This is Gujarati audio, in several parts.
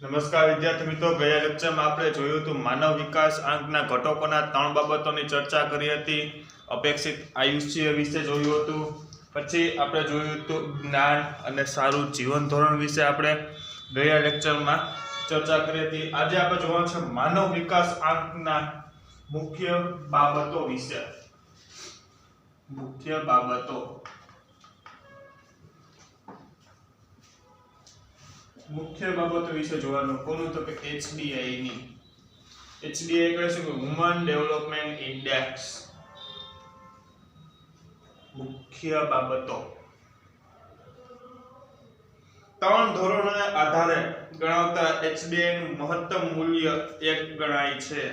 નમસ્કાર વિદ્યાર્થી મિત્રો, ગયા લેક્ચરમાં આપણે જોયું હતું માનવ વિકાસ આંકના ઘટકોના 3 બાબતોની ચર્ચા કરી હતી. અપેક્ષિત આયુષ્ય વિશે જોયું હતું. પછી આપણે જોયું હતું જ્ઞાન અને સારું જીવન ધોરણ વિશે આપણે ગયા લેક્ચરમાં ચર્ચા કરી હતી. આજે આપણે જોવાનું છે માનવ વિકાસ આંકના મુખ્ય બાબતો વિશે. મુખ્ય બાબતો વિશે જોવાનું કોનું તો કે HDI ની. HDI એટલે શું કે હ્યુમન ડેવલપમેન્ટ ઇન્ડેક્સ. મુખ્ય બાબતો 3 ધોરણોના આધારે ગણાવતા HDI નું મહત્તમ મૂલ્ય 1 ગણાય છે.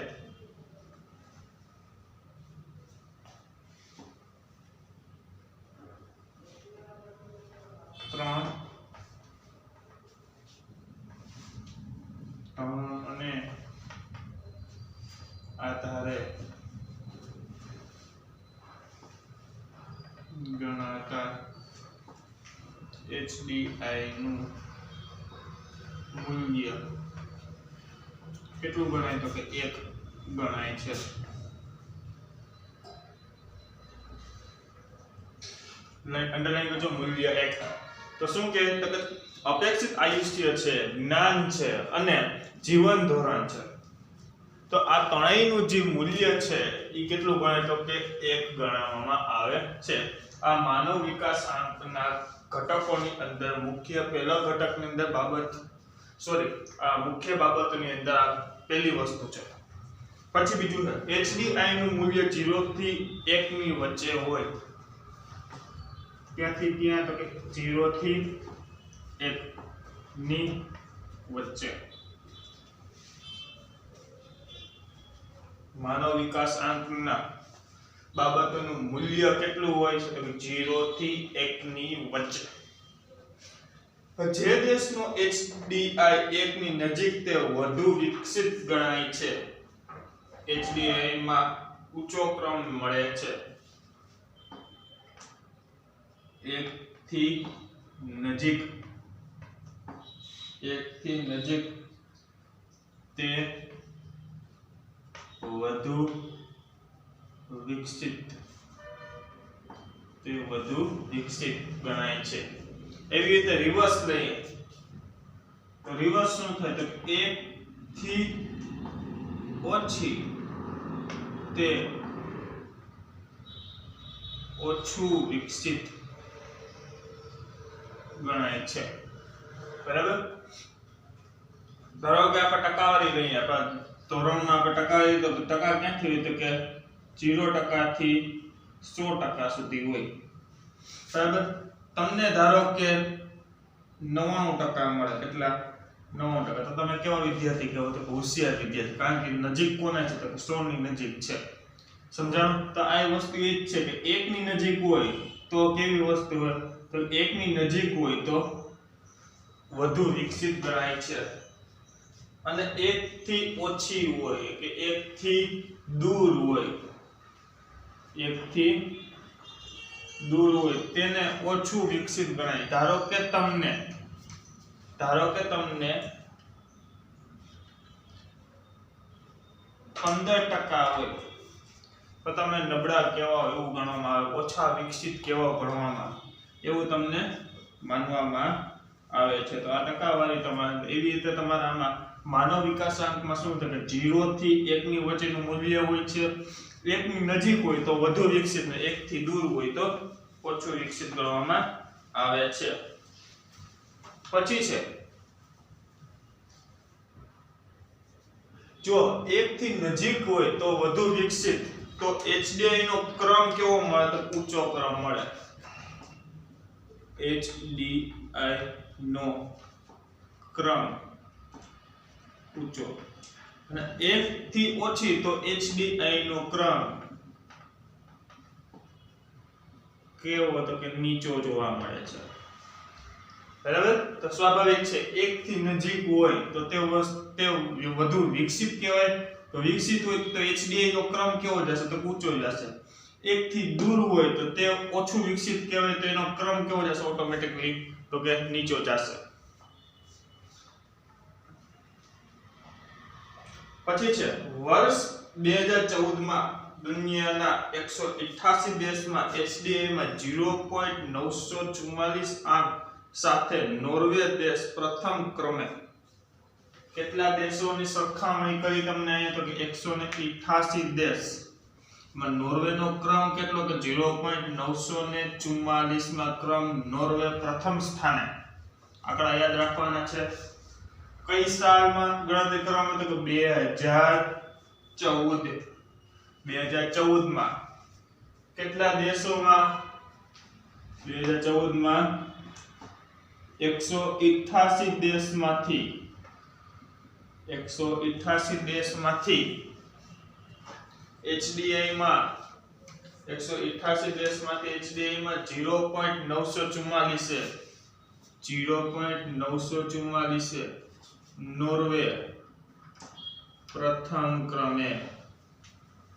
અને આધારે ગણાતા HDI નું મૂલ્ય કેટલું ગણાય તો કે 1 ગણાય છે. અંડરલાઈન કરજો મૂલ્ય 1. તો શું કે અપેક્ષિત આયુષ્ય છે, જ્ઞાન છે અને જીવન ધોરણ છે. તો આ ત્રણેયનું જે મૂલ્ય છે એ કેટલું ગણાય તો કે 1 ગણવામાં આવે છે. આ માનવ વિકાસ આંકના ઘટકોની અંદર પહેલા ઘટકની અંદર મુખ્ય બાબતની અંદર આ પહેલી વસ્તુ છે. પછી બીજું છે HDI નું મૂલ્ય 0 થી 1 ની વચ્ચે હોય. ક્યાંથી ત્યાં તો કે 0 થી 1 ની વચ્ચે. માનવ વિકાસ આંકના બાબતોનું મૂલ્ય કેટલું હોય છે તો કે 0 થી 1 ની વચ્ચે. જે દેશનો HDI 1 ની નજીક તે વધુ વિકસિત ગણાય છે. HDI માં ઊંચો ક્રમ મળે છે. 1 થી નજીક તે વધુ વિકસિત ગણાય છે. એવી રીતે રિવર્સ લઈએ તો રિવર્સ શું થાય તો 1 થી ઓછી તે ઓછું વિકસિત ગણાય છે. બરાબર. ધારો કે આપણે ટકાવારી લઈએ, આપણા ધોરણમાં આપણે ટકાવારી તો ટકા ક્યાંથી હોય તો કે 0% થી 100% સુધી હોય. બરાબર. તમને ધારો કે 99% મળે. કેટલા? 99%. તો તમે કેવા વિદ્યાર્થી કહેવો તો હોશિયાર વિદ્યાર્થી, કારણ કે નજીક કોને છે તો 100 ની નજીક છે. સમજાણું? તો આ વસ્તુ એ જ છે કે 1 ની નજીક હોય તો કેવી વસ્તુ હોય તો 1 ની નજીક હોય તો વધુ વિકસિત ગણાય છે. અને 1 થી ઓછી હોય કે 1 થી દૂર હોય તેને ઓછું વિકસિત ગણાય. ધારો કે તમને 15% હોય તો તમે નબળા કેવા એવું ગણવામાં આવે, ઓછા વિકસિત કેવા ગણવામાં એવું તમને માનવામાં આવે છે. તો આ ટકાવારી તમારે એવી રીતે તમારા આમાં માનવ વિકાસાંકમાં શું થાય કે 0 થી 1 ની વચ્ચેનું મૂલ્ય હોય છે. 1 ની નજીક હોય તો વધુ વિકસિત ને 1 થી દૂર હોય તો ઓછું વિકસિત ગણવામાં આવે છે. પછી છે જો 1 થી નજીક હોય તો વધુ વિકસિત તો HDI નો ક્રમ કેવો મળે તો ઊંચો ક્રમ મળે. HDI નો ક્રમ ઊંચો. અને 1 થી ઓછી તો HDI નો ક્રમ કેવો તો કે નીચો જોવા મળે છે. બરાબર. તો સ્વાભાવિક છે 1 થી નજીક હોય તો તે વધુ વિકસિત કહેવાય. તો વિકસિત હોય તો HDI નો ક્રમ કેવો જશે તો ઊંચો જશે. 1 થી દૂર હોય તો તે ઓછું વિકસિત કહેવાય તો એનો ક્રમ કેવો જશે ઓટોમેટિકલી તો કે નીચો જશે. પછી છે વર્ષ 2014 માં દુનિયાના 188 દેશમાં HDI માં 0.944 આંક સાથે નોર્વે દેશ પ્રથમ ક્રમે. કેટલા દેશોની સરખામણી કરી તમને અહીંયા તો કે 188 દેશ માં નોર્વેનો ક્રમ કેટલો કે 0.944 માં ક્રમ નોર્વે પ્રથમ સ્થાને. આંકડા યાદ રાખવાના છે. કઈ સાલમાં ગણતરી કરવામાં તો કે 2014 માં કેટલા દેશોમાં 2014 માં 188 દેશમાંથી HDI માં 188 દેશમાંથી HDI માં 0.944 નોર્વે પ્રથમ ક્રમે.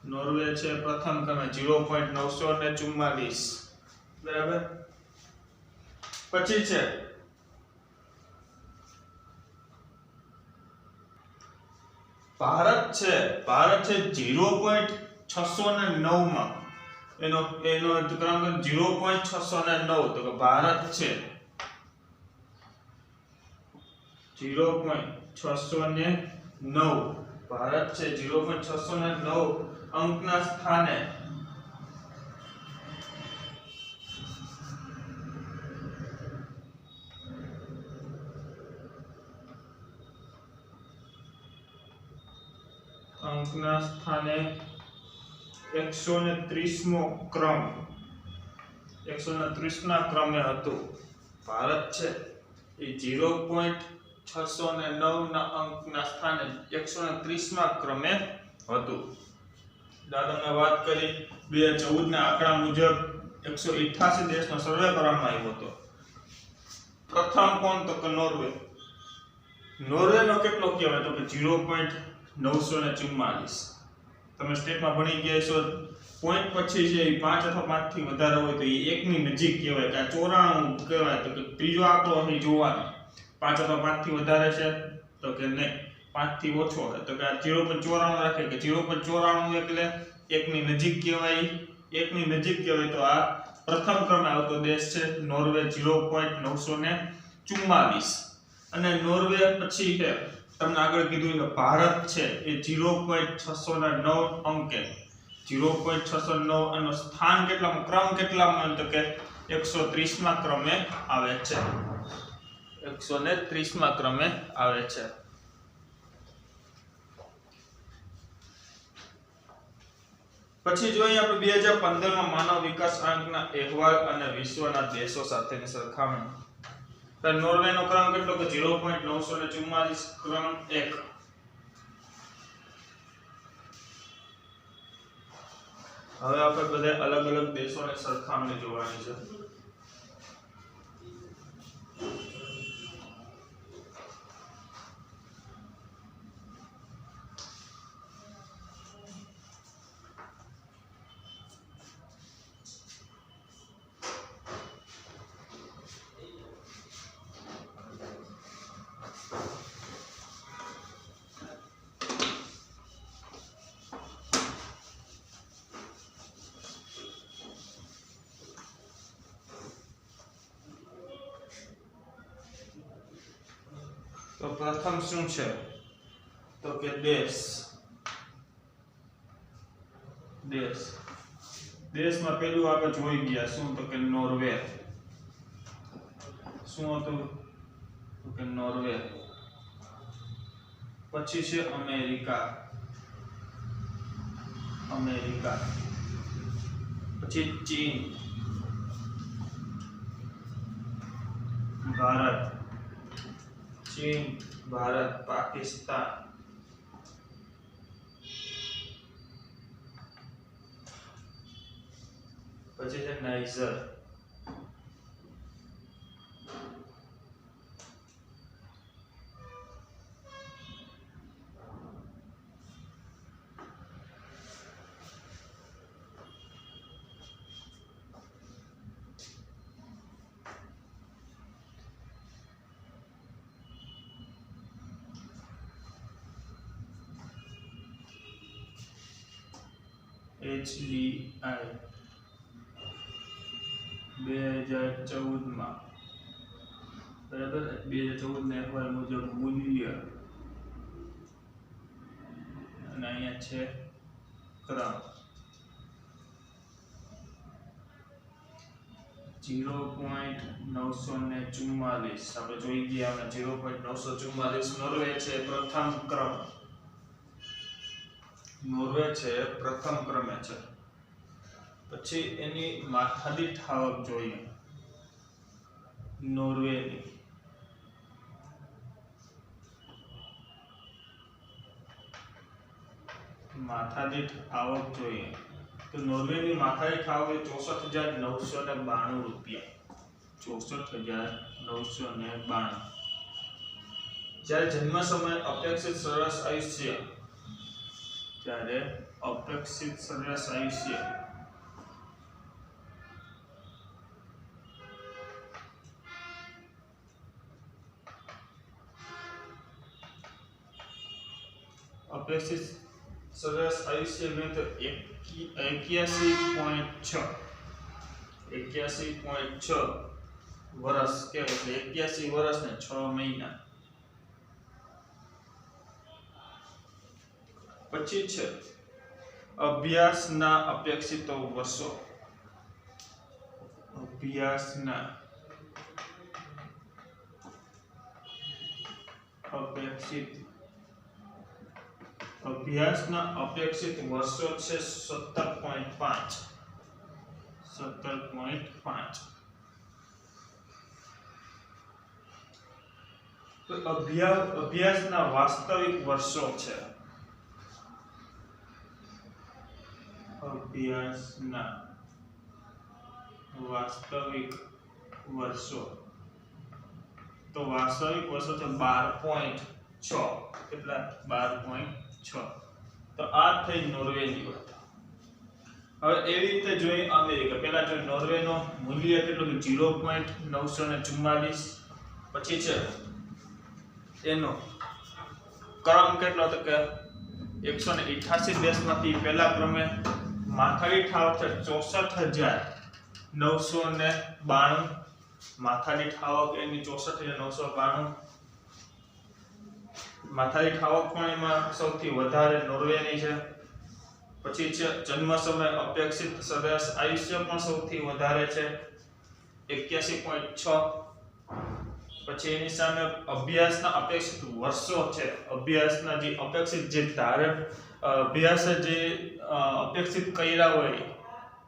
નોર્વે છે પ્રથમ ક્રમે 0.944. બરાબર. પછી છે ભારત છે 0.609 માં એનો ક્રમ 0.609. તો કે ભારત છે 0.609. ભારત છે 0.609 અંકના સ્થાને. અંકના સ્થાને 130મો ક્રમ 130 ના ક્રમે હતું. ભારત છે એ 0.609 ના અંકના સ્થાને 130મા ક્રમે હતું. દાદાને વાત કરી 2014 ના આંકડા મુજબ 188 દેશનો સર્વે કરવામાં આવ્યો હતો. પ્રથમ કોણ તો કે નોર્વે. નોર્વેનો કેટલો કહેવાય તો કે 0.944. તમે સ્ટેટમાં ભણી ગયા છો પોઈન્ટ પછી છે એ 5 અથવા 5 થી વધારે હોય તો એ 1 ની નજીક કહેવાય કે 94 કહેવાય. તો કે ત્રીજો આંકડો અહીં જોવાનો 5 અથવા 5 થી વધારે છે તો કે નહીં 5 થી ઓછો હોય તો કે આ 0.94 રાખે કે 0.94 એટલે 1 ની નજીક કહેવાય. 1 ની નજીક કહેવાય તો આ પ્રથમ ક્રમે આવતો દેશ છે નોર્વે 0.944. અને નોર્વે પછી છે તમને આગળ કીધું કે ભારત છે એ 0.609 અંકે 0.609 એનો સ્થાન કેટલામાં ક્રમ કેટલામાં તો કે 130મા ક્રમે આવે છે. 130મા ક્રમે આવે છે. પછી જોઈએ આપણે 2015 માં માનવ વિકાસ આંકના અહેવાલ અને વિશ્વના દેશો સાથેની સરખામણી. તો નોર્વેનો ક્રમ કેટલો કે 0.944 ક્રમ 1. હવે આપણે બધા અલગ અલગ દેશોની સરખામણી જોવાની છે. તો પ્રથમ શું છે તો કે દેશમાં પેલું આપણે જોઈ ગયા શું તો કે નોર્વે. શું હતું તો કે નોર્વે. પછી છે અમેરિકા. પછી ચીન, ભારત, પાકિસ્તાન, પછી છે નાઇજર, HDI 2014 માં બરાબર 2014 ના અહેવાલ મુજબ મૂલ્ય અને અહીંયા છે ક્રમ 0.944 આપણે જોઈ ગયા આપણે 0.944 નોર્વે છે પ્રથમ ક્રમ નોર્વે છે પ્રથમ ક્રમે છે પછી એની માથાદીઠ આવક જોઈએ નોર્વેની માથાદીઠ આવક જોઈએ તો નોર્વેની માથાદીઠ આવક 64,992 રૂપિયા 64,992 જ્યારે જન્મ સમયે અપેક્ષિત સરેરાશ આયુષ્ય ત્યારે અપેક્ષિત સરેરાશ આયુષ્ય અપેક્ષિત સરેરાશ આયુષ્ય ગણો તો 81.6 વર્ષ કે એટલે 81 વર્ષ ને 6 મહિના પછી છે અભ્યાસના અપેક્ષિત વર્ષો અભ્યાસના અપેક્ષિત વર્ષો છે 17.5 તો અભ્યાસના વાસ્તવિક વર્ષો છે અભ્યાસના વાસ્તવિક વર્ષો તો વાસ્તવિક વર્ષો છે 12.6 કેટલા 12.6 તો આ થઈ નોર્વેની વાત હવે એવી રીતે જોઈએ અમેરિકા પહેલા જો નોર્વેનો મૂલ્ય કેટલું 0.944 પછી છે એનો ક્રમ કેટલો તો કે 188 દેશમાંથી પહેલા ક્રમે માથાદીઠ આવક છે 64,992 માથાદીઠ આવક એની 64,992 માથાદીઠ આવક પણ એમાં સૌથી વધારે નોર્વેની છે પછી છે જન્મ સમય અપેક્ષિત સરેરાશ આયુષ્ય પણ સૌથી વધારે છે 81.6 પછી એની સામે અભ્યાસના અપેક્ષિત વર્ષો છે અભ્યાસના જે અપેક્ષિત જે ધારે અભ્યાસ જે અપેક્ષિત કર્યા હોય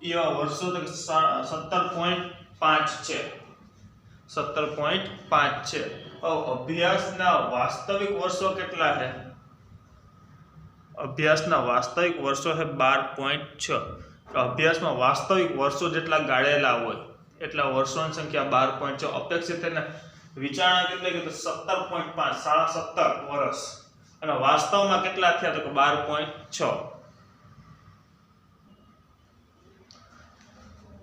એવા વર્ષો તો 17.5 છે 17.5 છે અભ્યાસના વાસ્તવિક વર્ષો કેટલા છે અભ્યાસના વાસ્તવિક વર્ષો છે 12.6 અભ્યાસમાં વાસ્તવિક વર્ષો જેટલા ગાળેલા હોય એટલા વર્ષોની સંખ્યા 12.6 અપેક્ષિત એને વિચારણા કેટલી કે 17.5 સાડા 17 વર્ષ અને વાસ્તવમાં કેટલા થયા તો કે 12.6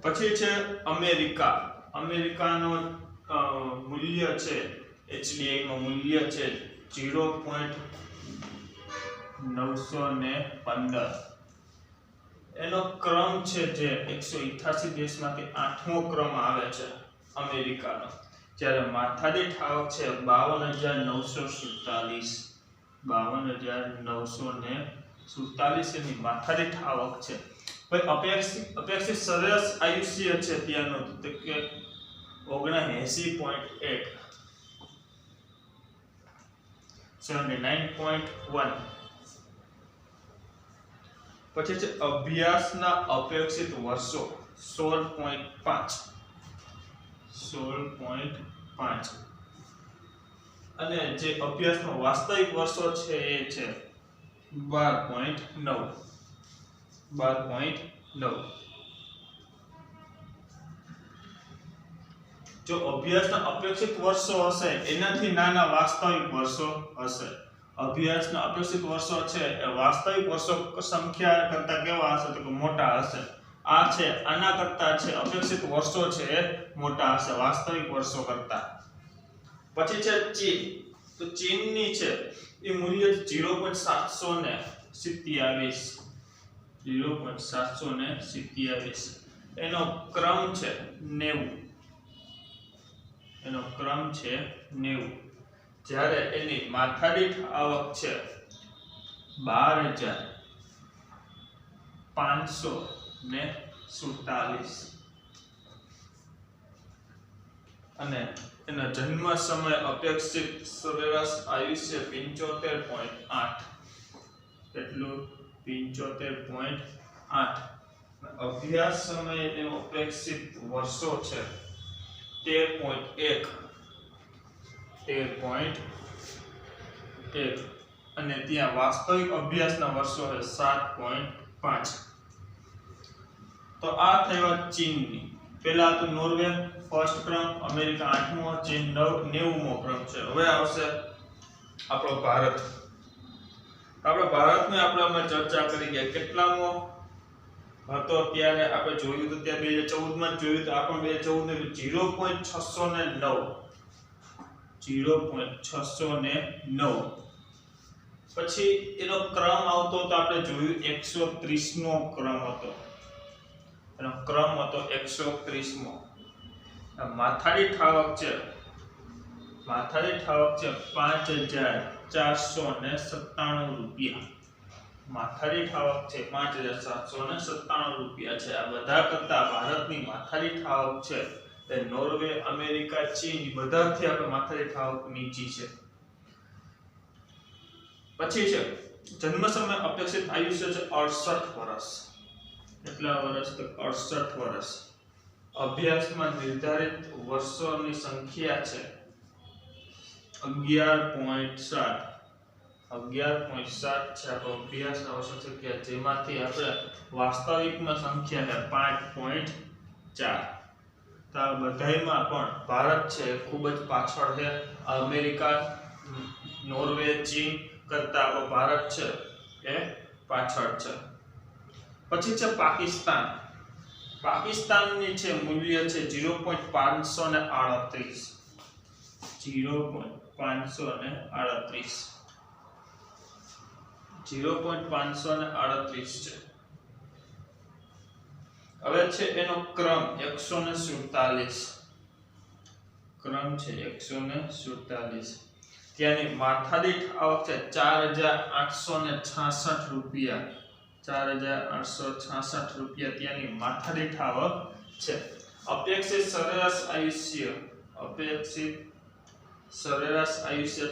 પછી છે અમેરિકાનો મૂલ્ય છે HDI નું મૂલ્ય છે 0.915 એનો ક્રમ છે જે 188 દેશમાંથી 8મો ક્રમ આવે છે અમેરિકાનો જ્યારે માથાદીઠ આવક છે 52,947 એની માથાદીઠ આવક છે ભાઈ અપેક્ષિત સરેરાશ આયુષ્ય છે ત્યાંનો તો કે 79.8 79.1 પછી છે અભ્યાસના અપેક્ષિત વર્ષો 16.5 અને જે અભ્યાસમાં વાસ્તવિક વર્ષો છે એ છે 12.9 જો અભ્યાસના અપેક્ષિત વર્ષો હશે એનાથી નાના વાસ્તવિક વર્ષો હશે અભ્યાસના અપેક્ષિત વર્ષો છે એ વાસ્તવિક વર્ષો સંખ્યા કરતા કેવા હશે તો કે મોટા હશે આ છે આના કરતા છે અપેક્ષિત વર્ષો છે એ મોટા હશે વાસ્તવિક વર્ષો કરતા પછી છે ચીન તો ચીનની છે એ મૂલ્ય 0.727 0.727 એનો ક્રમ છે 90 એનો ક્રમ છે 90 જ્યારે એની માથાદીઠ આવક છે 12,547 અને એનો જન્મ સમય અપેક્ષિત સરેરાશ આયુષ્ય 75.8 કેટલું 75.8 અભ્યાસ સમયે એનો અપેક્ષિત વર્ષો છે 13.1 અને ત્યાં વાસ્તવિક અભ્યાસના વર્ષો છે 7.5 તો આ થયા ચીનની પહેલા તો નોર્વે ફર્સ્ટ ક્રમ અમેરિકા 8મો ચીન 90મો ક્રમ છે હવે આવશે આપણો ભારત આપણે ભારતને આપણે ચર્ચા કરી ગયા કેટલામો હતો ત્યારે આપણે જોયું તો ત્યાં 2014 માં જોયું તો આપણે 2014 ને 0.609 પછી એનો ક્રમ આવતો તો આપણે જોયું 130 નો ક્રમ હતો એનો ક્રમ હતો 130 મો માથાદીઠ આવક છે 5,497 રૂપિયા માથાદીઠ આવક છે 5,797 રૂપિયા છે આ બધા કરતા ભારતની માથાદીઠ આવક છે એ નોર્વે અમેરિકા ચીન બધાથી આપણે માથાદીઠ આવક નીચી છે પછી છે જન્મ સમય અપેક્ષિત આયુષ્ય છે 68 વર્ષ કેટલા વર્ષ તો 68 વર્ષ અભ્યાસમાં નિર્ધારિત વર્ષોની સંખ્યા છે 11.7 છે આપણો અભ્યાસના વર્ષો સંખ્યા જેમાંથી આપણે વાસ્તવિકમાં સંખ્યા છે 5.4 તો આ બધાયમાં પણ ભારત છે ખૂબ જ પાછળ છે અમેરિકા નોર્વે ચીન કરતા આપણો ભારત છે એ પાછળ છે પછી છે પાકિસ્તાનની છે મૂલ્ય છે 0.538 0.538 છે હવે છે એનો ક્રમ 147 ક્રમ છે 147 ત્યાંની માથાદીઠ આવક છે 4,866 રૂપિયા 4,866 રૂપિયા ત્યાંની માથાદીઠ આવક છે અપેક્ષિત સરેરાશ આયુષ્ય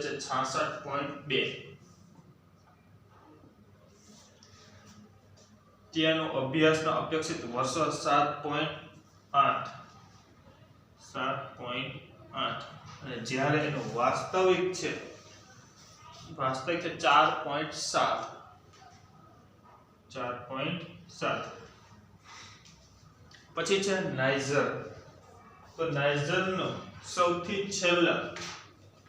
છે 66.2 ત્યાંનો અભ્યાસના અપેક્ષિત વર્ષો 7.8 અને જ્યારે એનો વાસ્તવિક છે 4.7 પછી છે નાઇજર તો નાઇજરનો સૌથી છેલ્લે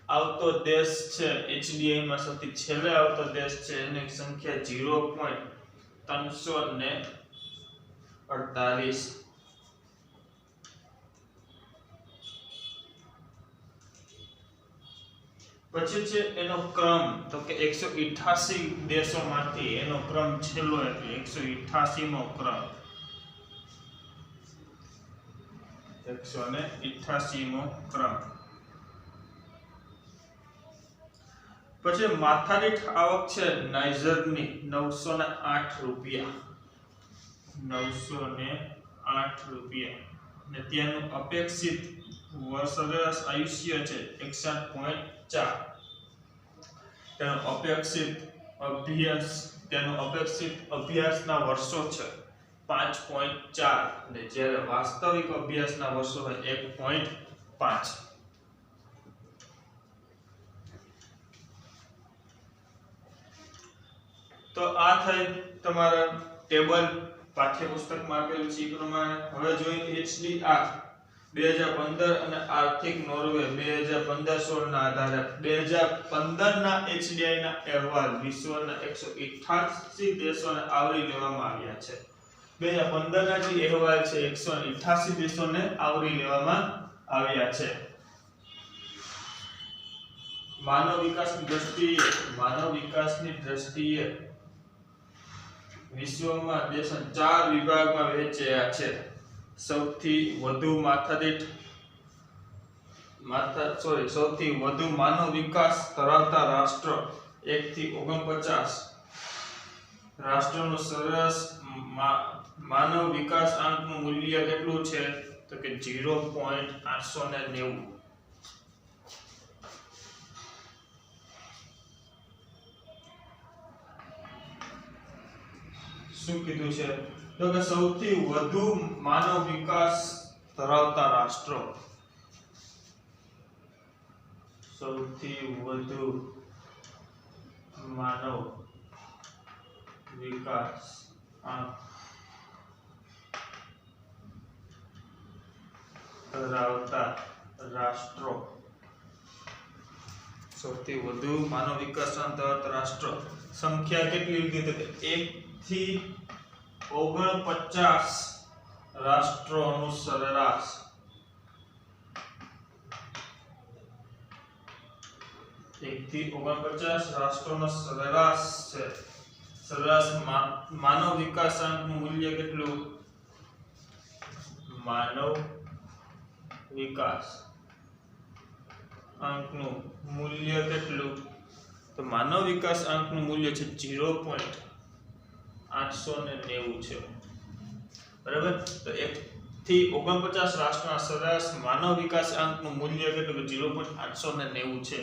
આવતો દેશ છે HDI માં સૌથી છેલ્લે આવતો દેશ છે એની સંખ્યા 0.348 પછી છે એનો ક્રમ તો કે 188 દેશોમાંથી એનો ક્રમ છેલ્લો એટલે 188 મો ક્રમ 188 મો ક્રમ પછી માથાદીઠ આવક છે નાઇજરની 908 રૂપિયા 908 રૂપિયા અને ત્યાંનું અપેક્ષિત સરેરાશ આયુષ્ય છે 61.4 તેનો અપેક્ષિત અભ્યાસના વર્ષો છે 5.4 અને જ્યારે વાસ્તવિક અભ્યાસના વર્ષો છે 1.5 તો આ થઈ તમારા ટેબલ પાઠ્યપુસ્તકમાં આપેલું છે એ પ્રમાણે હવે જોઈએ HDR 2015 અને આર્થિક નોર્વે 2015-16 ના આધારે 2015 ના HDI ના અહેવાલ વિશ્વના 188 દેશોને આવરી લેવામાં આવ્યા છે 2015 ના જે અહેવાલ છે 188 દેશોને આવરી લેવામાં આવ્યા છે માનવ વિકાસની દ્રષ્ટિએ વિશ્વમાં દેશો 4 વિભાગમાં વહેંચાયા છે. સૌથી વધુ સૌથી વધુ માનવ વિકાસ ધરાવતા રાષ્ટ્ર 1 થી 49 રાષ્ટ્રોનું સરેરાશ માનવ વિકાસ આંકનું મૂલ્ય કેટલું છે તો કે 0.890. શું કીધું છે તો કે સૌથી વધુ માનવ વિકાસ ધરાવતા રાષ્ટ્રો સૌથી વધુ માનવ વિકાસ ધરાવતા રાષ્ટ્રો સૌથી વધુ માનવ વિકાસ ધરાવતા રાષ્ટ્રો સંખ્યા કેટલી લીધી તો કે 1 થી 49 રાષ્ટ્રોનું સરેરાશ 1 થી 49 રાષ્ટ્રોનો સરેરાશ છે. સરેરાશ માનવ વિકાસાંકનું મૂલ્ય કેટલું માનવ વિકાસ આંકનું મૂલ્ય કેટલું તો માનવ વિકાસ આંકનું મૂલ્ય છે 0.890 છે. બરાબર તો 1 થી 49 રાષ્ટ્રના સરેરાશ માનવ વિકાસ આંકનું મૂલ્ય કેટલું 0.890 છે.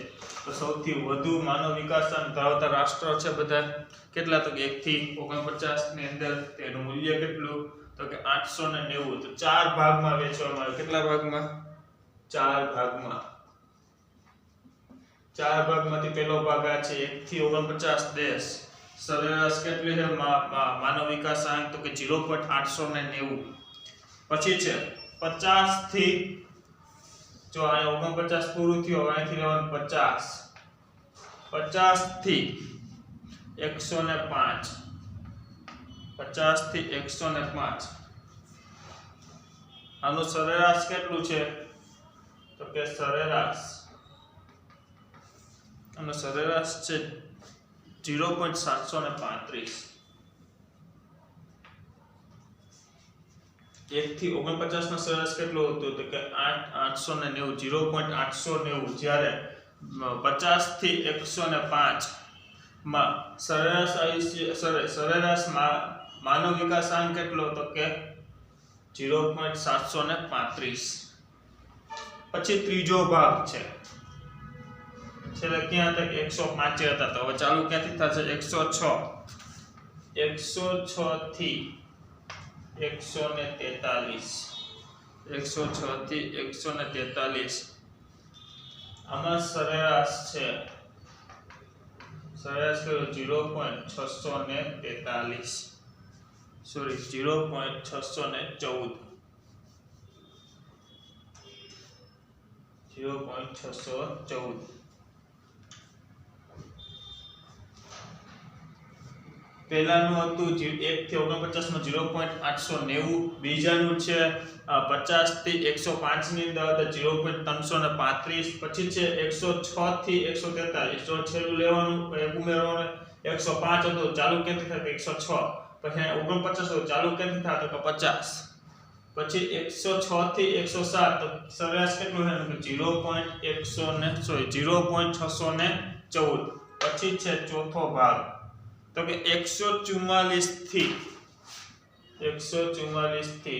તો સૌથી વધુ માનવ વિકાસ આંક ધરાવતા રાષ્ટ્રો છે બધા કેટલા તો કે 1 થી 49 ની અંદર તેનું મૂલ્ય કેટલું તો કે 890. તો 4 ભાગમાં વહેંચવામાં આવે. કેટલા ભાગમાં 4 ભાગમાં 4 ભાગમાંથી પહેલો ભાગ આ છે 1 થી 49 દેશ સરેરાશ કેટલી છે માનવ વિકાસ આંક તો કે 0.890. પછી છે 50 થી જો આ 49 પૂરું થયું અહીંથી લેવાનું 50 થી 105 50 થી 105 આનું સરેરાશ કેટલું છે તો કે સરેરાશ આનો સરેરાશ છે 0.735. 1 થી 49 નો સરેરાશ કેટલો હતો તો કે 890 0.890 જ્યારે 50 થી 105 માં સરેરાશ માનવ વિકાસાંક કેટલો તો કે 0.735. પછી ત્રીજો ભાગ છે છેલ્લે ક્યાં હતા 105 હતા તો હવે ચાલુ ક્યાંથી થશે 106 થી 143 આમાં સરેરાશ છે સરેરાશ કયો 0.643 સોરી 0.614 પહેલાનું હતું 1 થી 49 માં 0.890 બીજાનું છે 50 થી 105 ની અંદર 0.335 પછી છે 106 થી 143 તો છેલ્લું લેવાનું ઉમેરવાનું 105 હતો ચાલુ ક્યાંથી થાય 106 પછી 49 હતો ચાલુ ક્યાંથી થાય તો 50 પછી 106 થી 107 તો સરેરાશ કેટલું છે 0.614 પછી છે ચોથો ભાગ તો કે 144 થી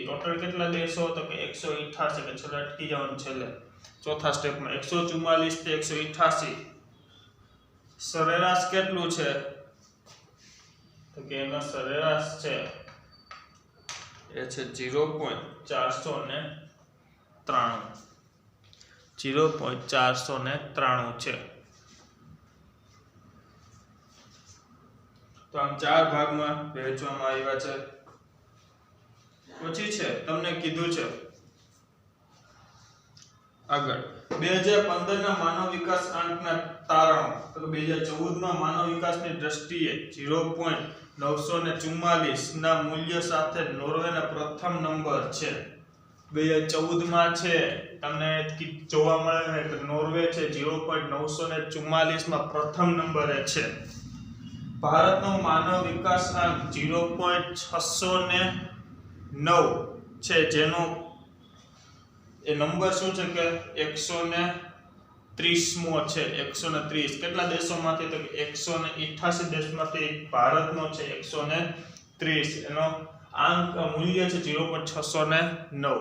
ટોટલ કેટલા દેશો તો કે 188 કે છેલ્લે અટકી જવાનું છેલ્લે ચોથા સ્ટેપમાં 144 થી 188 સરેરાશ કેટલું છે તો કે એનો સરેરાશ છે એ છે 0.493 છે. તો આમ 4 ભાગમાં વહેંચવામાં આવ્યા છે. પછી છે તમને કીધું છે આગળ 2015 ના માનવ વિકાસ આંકના તારણો તો 2014 માં માનવ વિકાસની દ્રષ્ટિએ 0.944 ના મૂલ્ય સાથે નોર્વેના પ્રથમ નંબર છે. 2014 માં છે તમને જોવા મળે કે નોર્વે છે 0.944 માં પ્રથમ નંબરે છે. ભારતનો માનવ વિકાસઆંક 0.609 છે, જેનો એ નંબર શું છે કે 130મો છે. 130 કેટલા દેશોમાંથી? તો 188 દેશમાંથી ભારતનો છે 130. એનો આંક મૂલ્ય છે 0.609.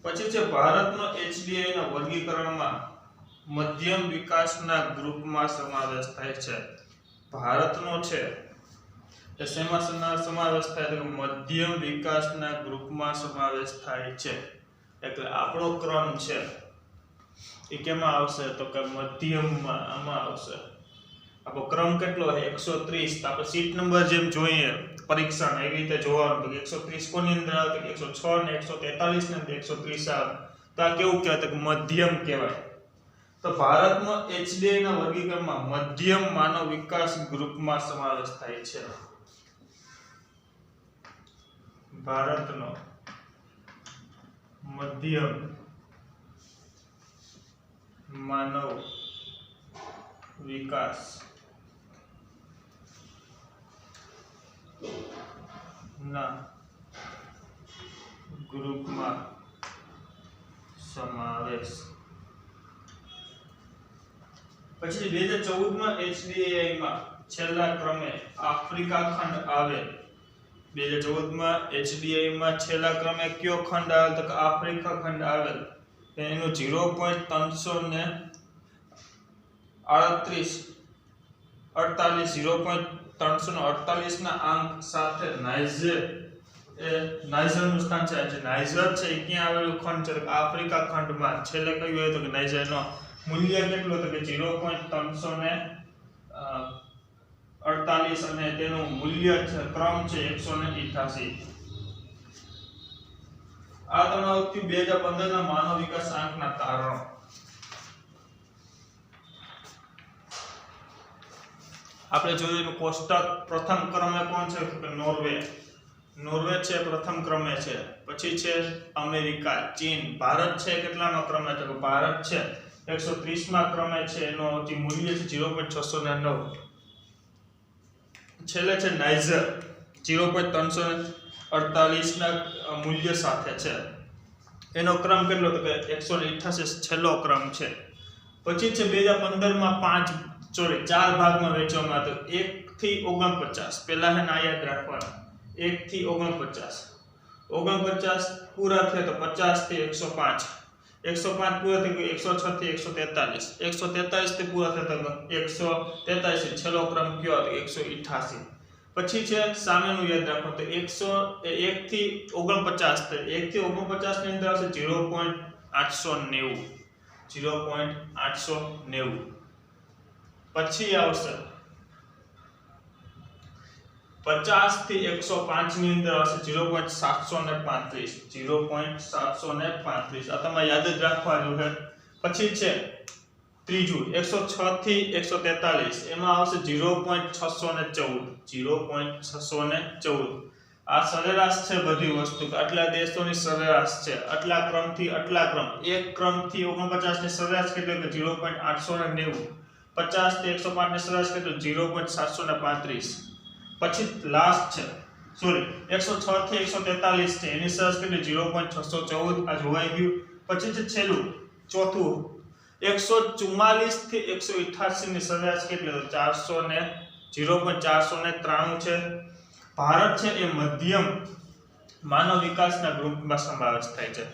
પછી છે ભારતનો HDI ના વર્ગીકરણમાં મધ્યમ વિકાસના ગ્રુપમાં સમાવેશ થાય છે. ભારતનો છે એ શેમાં સમાવેશ થાય છે? મધ્યમ વિકાસના ગ્રુપમાં સમાવેશ થાય છે. એટલે આપણો ક્રમ છે એ કેમાં આવશે? તો કે મધ્યમમાં આમાં આવશે. આપણો ક્રમ કેટલો છે? 130. તો આપણે સીટ નંબર જેમ જોઈએ પરીક્ષામાં એવી રીતે જોવાનું. તો 130 કોની અંદર આવે? તો 106 ને 143 ને 130 આવે. તો આ કેવું કહેવાય? તો મધ્યમ કહેવાય. તો ભારતનો HDI ના વર્ગીકરણમાં મધ્યમ માનવ વિકાસ ગ્રુપમાં સમાવેશ થાય છે. ભારતનો મધ્યમ માનવ વિકાસ ના ગ્રુપમાં સમાવેશ. પછી 2014 માં HDI માં છેલ્લા ક્રમે આફ્રિકા ખંડ આવે. 2014 માં HDI માં છેલ્લા ક્રમે કયો ખંડ આવે? તો કે આફ્રિકા ખંડ આવેલ. એનું 0.348 ના આંક સાથે નાઇજર નું સ્થાન છે. જે નાઇજર છે એ ક્યાં આવેલું ખંડ છે? આફ્રિકા ખંડમાં. છેલ્લે કયું હોય તો કે નાઇજર નો મૂલ્ય કેટલું? તો કે 0.348 અને તેનું મૂલ્ય છે ક્રમ છે 188. આ તમારું 2015 ના માનવ વિકાસ આંકના તારણો. આપણે જોયું કોષ્ટક પ્રથમ ક્રમે કોણ છે? તો નોર્વે. નોર્વે છે પ્રથમ ક્રમે છે. પછી છે અમેરિકા, ચીન. ભારત છે કેટલામા ક્રમે? તો ભારત છે 130મા ક્રમે છે. એનો જે મૂલ્ય છે 0.609. છેલ્લે છે નાઇજર 0.348 ના મૂલ્ય સાથે છે. એનો ક્રમ કેટલો? તો કે 188 છેલ્લો ક્રમ છે. પછી છે 2015 માં 4 ભાગમાં વહેંચવામાં આવ્યો. 1 થી 49 પહેલા છે ના યાદ રાખવાના. 1 થી 49 પૂરા થયા તો 50 થી 105. 105 પૂરા થઈ ગયો 106 થી 143. 143 થી પૂરા થતા 143 છેલ્લો ક્રમ કયો હતો? 188. પછી છે સામેનું યાદ રાખો તો 1 થી 49. 1 થી 49 ની અંદર આવશે 0.890. 0.890. પછી આવશે 50 થી 105 ની અંદર આવશે 0.735. 0.735. આ તમારે યાદ જ રાખવાનું છે. પછી છે ત્રીજું 106 થી 143. એમાં આવશે 0.614. 0.614. આ સરેરાશ છે બધી વસ્તુ. આટલા દેશોની સરેરાશ છે. આટલા ક્રમથી આટલા ક્રમ. એક ક્રમથી 49 ની સરેરાશ કેટલી? તો 0.890. 50 થી 105 ની સરેરાશ કેટલી? 0.735. પછી લાસ્ટ છે 106 થી 143 છે. એની સરેરાશ કેટલી? 0.614. આ જોવાઈ ગયું. પછી છે છેલ્લું ચોથું 144 થી 188 ની સરેરાશ કેટલી? તો 0.493 છે. ભારત છે એ મધ્યમ માનવ વિકાસના ગ્રુપમાં સમાવેશ થાય છે.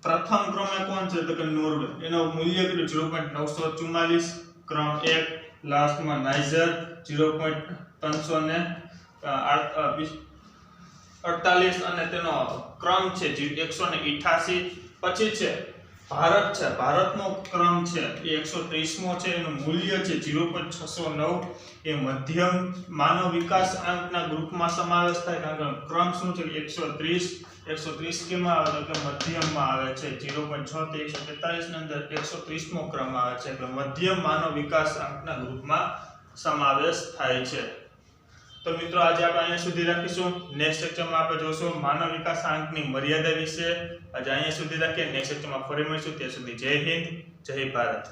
પ્રથમ ક્રમે કોણ છે? તો કે નોર્વે. એનો મૂલ્ય કેટલું? 0.944. ક્રમ 1 લાસ્ટમાં નાઇજર 0.348 અને તેનો ક્રમ છે 188. પછી છે ભારત છે. ભારતનો ક્રમ છે એ 130મો છે. એનું મૂલ્ય છે 0.609. એ મધ્યમ માનવ વિકાસ આંકના ગ્રુપમાં સમાવેશ થાય. કારણ કે ક્રમ શું છે? 130 કેમાં આવે? તો કે મધ્યમમાં આવે છે. 0.6 થી 143 ની અંદર 130મો ક્રમ આવે છે. એટલે મધ્યમ માનવ વિકાસ આંકના ગ્રુપમાં સમાવેશ થાય છે. તો મિત્રો આજે આપણે અહીંયા સુધી રાખીશું. નેક્સ્ટ લેક્ચરમાં આપણે જોશું માનવ વિકાસ આંકની મર્યાદા વિશે. આજે અહીંયા સુધી રાખીએ. નેક્સ્ટ લેક્ચરમાં ફરી મળીશું. ત્યાં સુધી જય હિન્દ, જય ભારત.